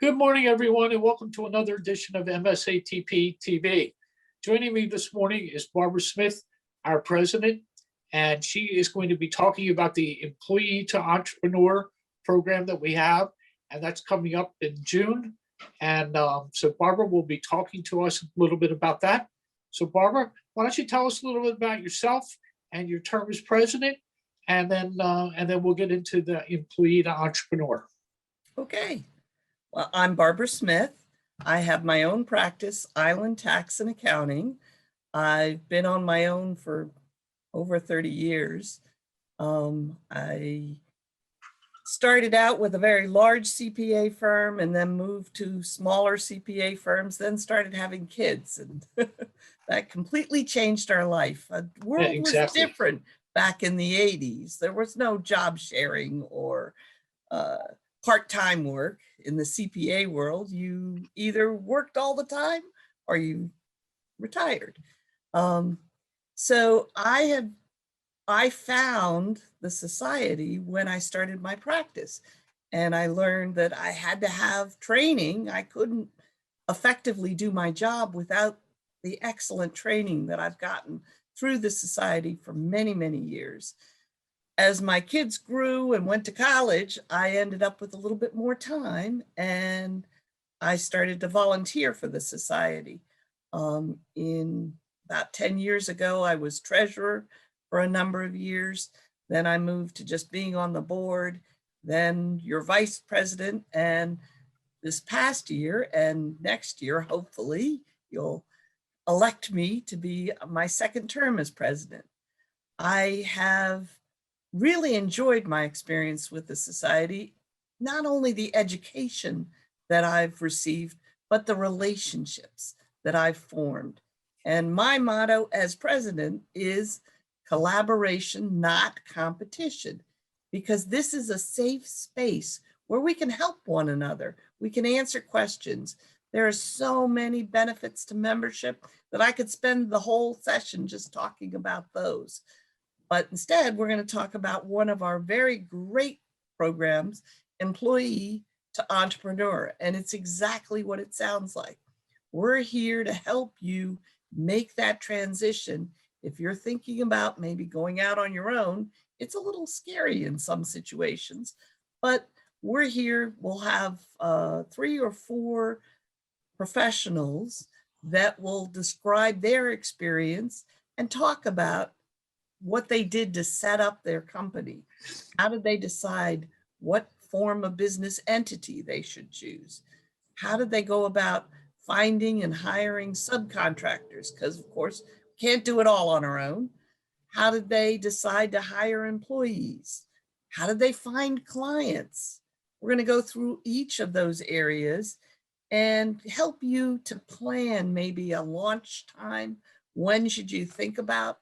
Good morning, everyone, and welcome to another edition of MSATP TV. Joining me this morning is Barbara Smith, our president, and she is going to be talking about the Employee to Entrepreneur program that we have, and that's coming up in June. And so Barbara will be talking to us a little bit about that. So Barbara, why don't you tell us a little bit about yourself and your term as president, and then we'll get into the Employee to Entrepreneur. Okay. Well, I'm Barbara Smith. I have my own practice, Island Tax and Accounting. I've been on my own for over 30 years. I started out with a very large CPA firm and then moved to smaller CPA firms, then started having kids, and that completely changed our life. The world was different back in the 80s. There was no job sharing or part-time work. In the CPA world, you either worked all the time or you retired. So I found the society when I started my practice, and I learned that I had to have training. I couldn't effectively do my job without the excellent training that I've gotten through the society for many, many years. As my kids grew and went to college, I ended up with a little bit more time, and I started to volunteer for the society. In about 10 years ago, I was treasurer for a number of years. Then I moved to just being on the board, then your vice president, and this past year and next year, hopefully, you'll elect me to be my second term as president. I have really enjoyed my experience with the society, not only the education that I've received, but the relationships that I've formed. And my motto as president is collaboration, not competition, because this is a safe space where we can help one another. We can answer questions. There are so many benefits to membership that I could spend the whole session just talking about those. But instead, we're going to talk about one of our very great programs, Employee to Entrepreneur. And it's exactly what it sounds like. We're here to help you make that transition. If you're thinking about maybe going out on your own, it's a little scary in some situations, but we're here. We'll have 3 or 4 professionals that will describe their experience and talk about what they did to set up their company. How did they decide what form of business entity they should choose? How did they go about finding and hiring subcontractors? Because of course, we can't do it all on our own. How did they decide to hire employees? How did they find clients? We're going to go through each of those areas and help you to plan maybe a launch time. When should you think about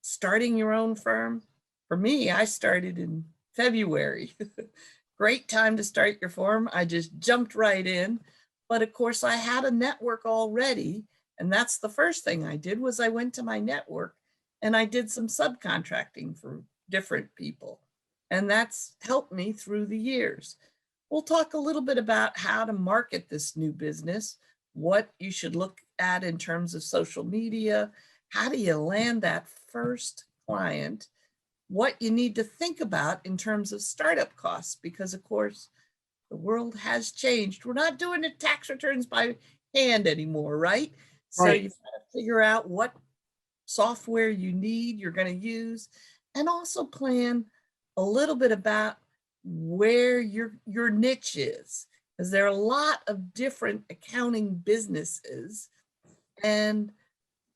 starting your own firm? For me, I started in February. Great time to start your firm. I just jumped right in. But of course, I had a network already. And that's the first thing I did was I went to my network and I did some subcontracting for different people. And that's helped me through the years. We'll talk a little bit about how to market this new business, what you should look at in terms of social media. How do you land that first client? What you need to think about in terms of startup costs, because of course, the world has changed. We're not doing the tax returns by hand anymore, right? So you've got to figure out what software you need, you're going to use, and also plan a little bit about where your niche is, because there are a lot of different accounting businesses, and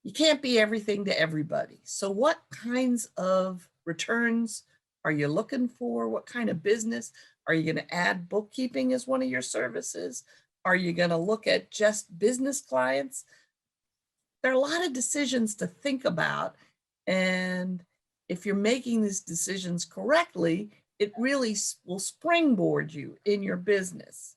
you can't be everything to everybody. So what kinds of returns are you looking for? What kind of business? Are you going to add bookkeeping as one of your services? Are you going to look at just business clients? There are a lot of decisions to think about. And if you're making these decisions correctly, it really will springboard you in your business.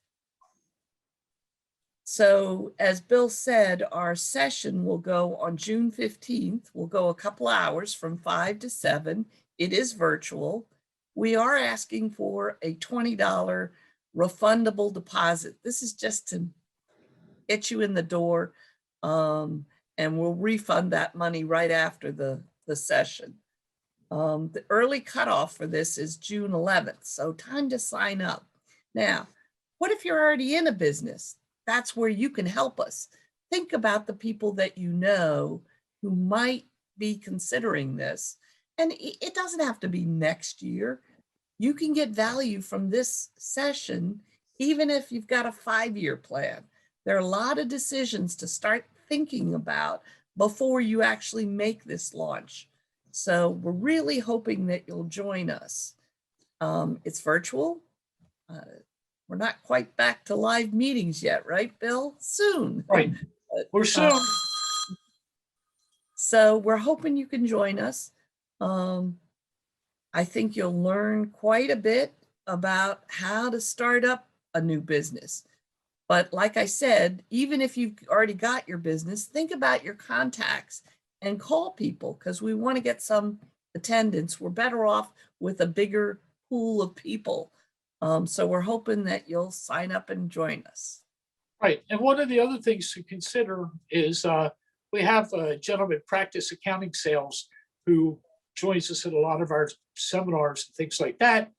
So as Bill said, our session will go on June 15th. We'll go a couple hours from 5 to 7. It is virtual. We are asking for a $20 refundable deposit. This is just to get you in the door, and we'll refund that money right after the session. The early cutoff for this is June 11th, so time to sign up. Now, what if you're already in a business? That's where you can help us. Think about the people that you know who might be considering this. And it doesn't have to be next year. You can get value from this session, even if you've got a 5-year plan. There are a lot of decisions to start thinking about before you actually make this launch. So we're really hoping that you'll join us. It's virtual. We're not quite back to live meetings yet, right, Bill? Soon. Right. We're soon. So we're hoping you can join us. I think you'll learn quite a bit about how to start up a new business. But like I said, even if you've already got your business, think about your contacts and call people, because we want to get some attendance. We're better off with a bigger pool of people. So we're hoping that you'll sign up and join us. Right. And one of the other things to consider is we have a gentleman practice accounting sales who joins us at a lot of our seminars and things like that.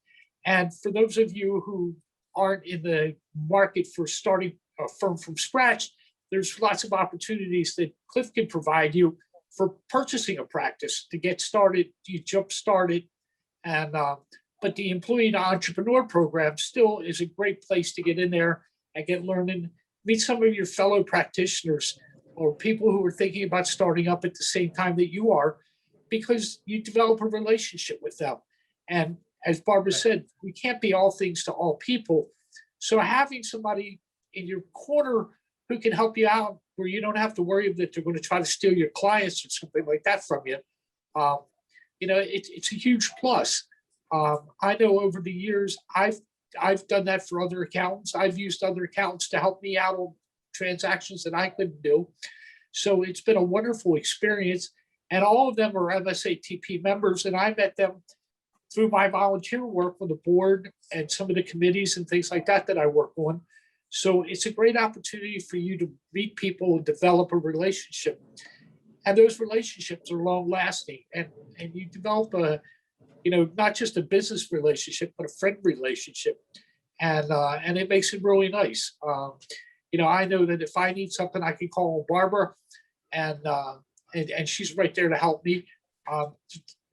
And for those of you who aren't in the market for starting a firm from scratch, there's lots of opportunities that Cliff can provide you for purchasing a practice to get started. You jump started, and but the employee to entrepreneur program still is a great place to get in there and get learning, meet some of your fellow practitioners or people who are thinking about starting up at the same time that you are, because you develop a relationship with them. And as Barbara said, we can't be all things to all people. So having somebody in your corner who can help you out, where you don't have to worry that they're going to try to steal your clients or something like that from you, it's a huge plus. I know over the years, I've done that for other accountants. I've used other accountants to help me out on transactions that I couldn't do. So it's been a wonderful experience. And all of them are MSATP members, and I met them through my volunteer work on the board and some of the committees and things like that that I work on. So it's a great opportunity for you to meet people and develop a relationship. And those relationships are long lasting, and you develop not just a business relationship, but a friend relationship. And it makes it really nice. I know that if I need something, I can call Barbara, and she's right there to help me.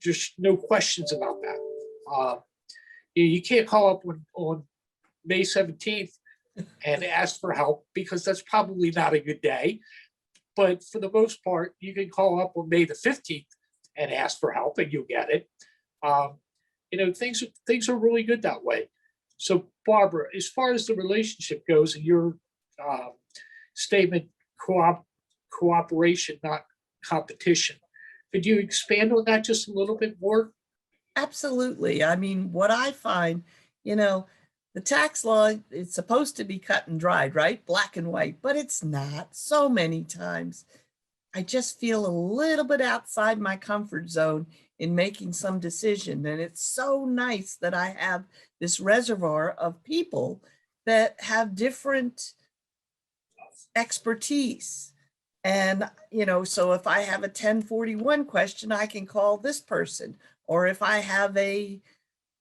Just no questions about that. You can't call up on May 17th and ask for help, because that's probably not a good day. But for the most part, you can call up on May the 15th and ask for help, and you'll get it. Things are really good that way. So Barbara, as far as the relationship goes, and your statement, cooperation, not competition, could you expand on that just a little bit more? Absolutely. I mean, what I find, the tax law, it's supposed to be cut and dried, right? Black and white, but it's not. So many times I just feel a little bit outside my comfort zone in making some decision. And it's so nice that I have this reservoir of people that have different expertise. And, so if I have a 1041 question, I can call this person. Or if I have a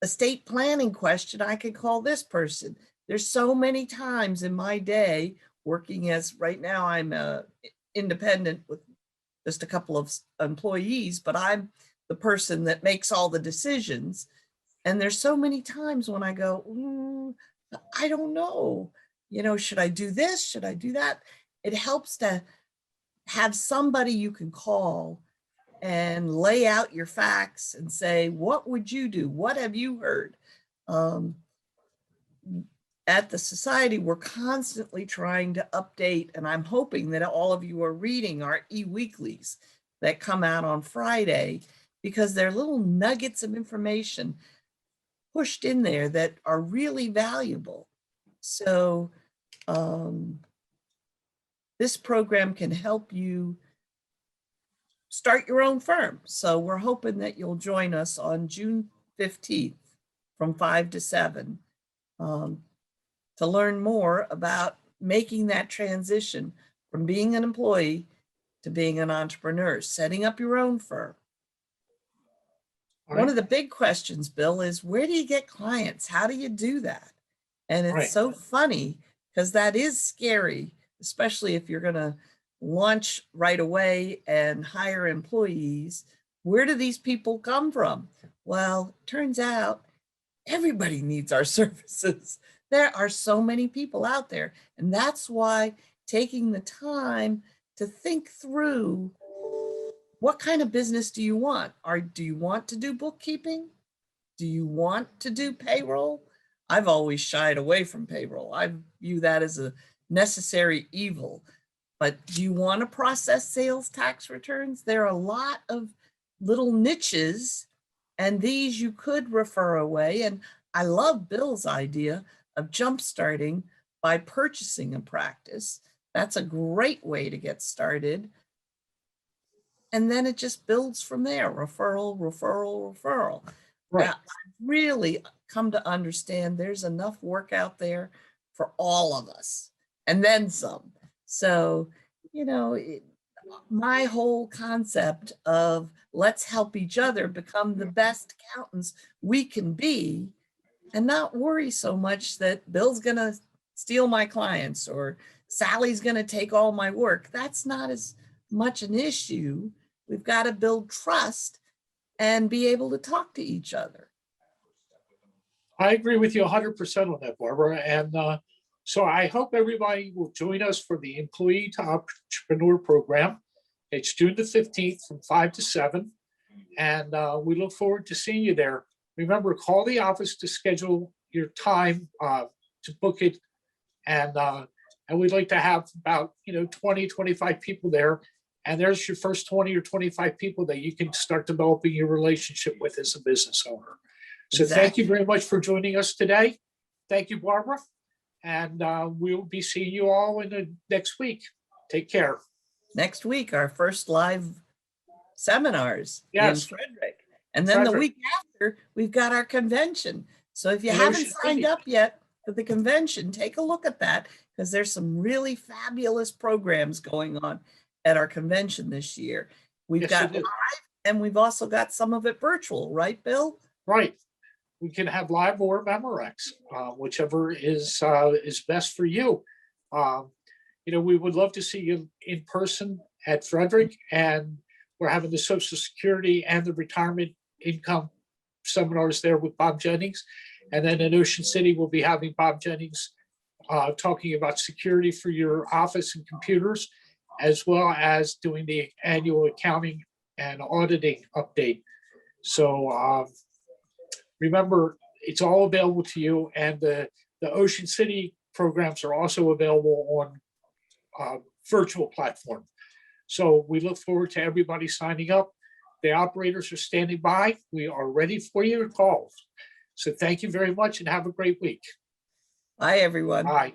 estate planning question, I can call this person. There's so many times in my day working as, right now I'm independent with just a couple of employees, but I'm the person that makes all the decisions. And there's so many times when I go, I don't know, should I do this? Should I do that? It helps to have somebody you can call and lay out your facts and say, what would you do? What have you heard? At the society, we're constantly trying to update, and I'm hoping that all of you are reading our e-weeklies that come out on Friday, because they're little nuggets of information pushed in there that are really valuable. So this program can help you start your own firm. So we're hoping that you'll join us on June 15th from 5 to 7. to learn more about making that transition from being an employee to being an entrepreneur, setting up your own firm. All One right. of the big questions, Bill, is where do you get clients? How do you do that? And it's Right. so funny because that is scary, especially if you're going to launch right away and hire employees. Where do these people come from? Well, turns out everybody needs our services. There are so many people out there. And that's why taking the time to think through what kind of business do you want? Do you want to do bookkeeping? Do you want to do payroll? I've always shied away from payroll. I view that as a necessary evil. But do you want to process sales tax returns? There are a lot of little niches, and these you could refer away. And I love Bill's idea of jumpstarting by purchasing a practice. That's a great way to get started. And then it just builds from there, referral, referral, referral. Right. I've really come to understand there's enough work out there for all of us, and then some. So, you know, my whole concept of let's help each other become the best accountants we can be and not worry so much that Bill's going to steal my clients or Sally's going to take all my work. That's not as much an issue. We've got to build trust and be able to talk to each other. I agree with you 100% on that, Barbara. And so I hope everybody will join us for the Employee to Entrepreneur program. It's June the 15th from 5 to 7. And we look forward to seeing you there. Remember, call the office to schedule your time to book it. And we'd like to have about 20, 25 people there. And there's your first 20 or 25 people that you can start developing your relationship with as a business owner. So Thank you very much for joining us today. Thank you, Barbara. And we'll be seeing you all in the next week. Take care. Next week, our first live seminars Yes. in Frederick. And then the week after, we've got our convention. So if you haven't signed up yet for the convention, take a look at that because there's some really fabulous programs going on at our convention this year. We've got live, and we've also got some of it virtual, right, Bill? Right. We can have live or Memorex, whichever is best for you. We would love to see you in person at Frederick, and we're having the Social Security and the retirement income seminars there with Bob Jennings. And then in Ocean City, we'll be having Bob Jennings talking about security for your office and computers, as well as doing the annual accounting and auditing update. So remember, it's all available to you, and the Ocean City programs are also available on virtual platform. So we look forward to everybody signing up. The operators are standing by. We are ready for your calls. So thank you very much and have a great week. Bye, everyone. Bye.